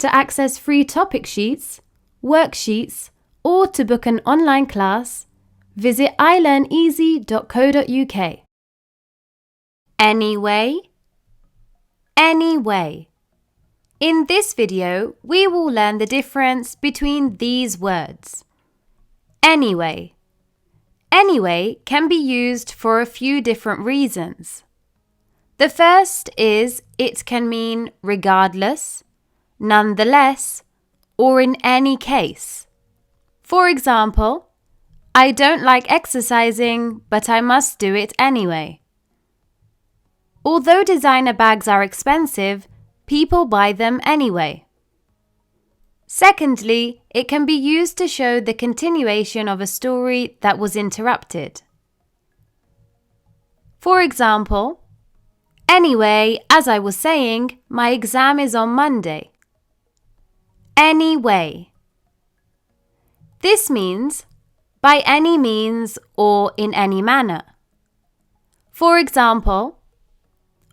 To access free topic sheets, worksheets, or to book an online class, visit ilearneasy.co.uk. Anyway. Anyway. In this video, we will learn the difference between these words. Anyway. Anyway can be used for a few different reasons. The first is it can mean regardless, nonetheless, or in any case. For example, I don't like exercising, but I must do it anyway. Although designer bags are expensive, people buy them anyway. Secondly, it can be used to show the continuation of a story that was interrupted. For example, anyway, as I was saying, my exam is on Monday. Anyway. This means by any means or in any manner. For example,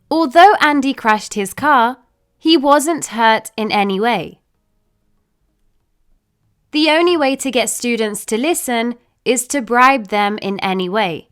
although Andy crashed his car, he wasn't hurt in any way. The only way to get students to listen is to bribe them in any way.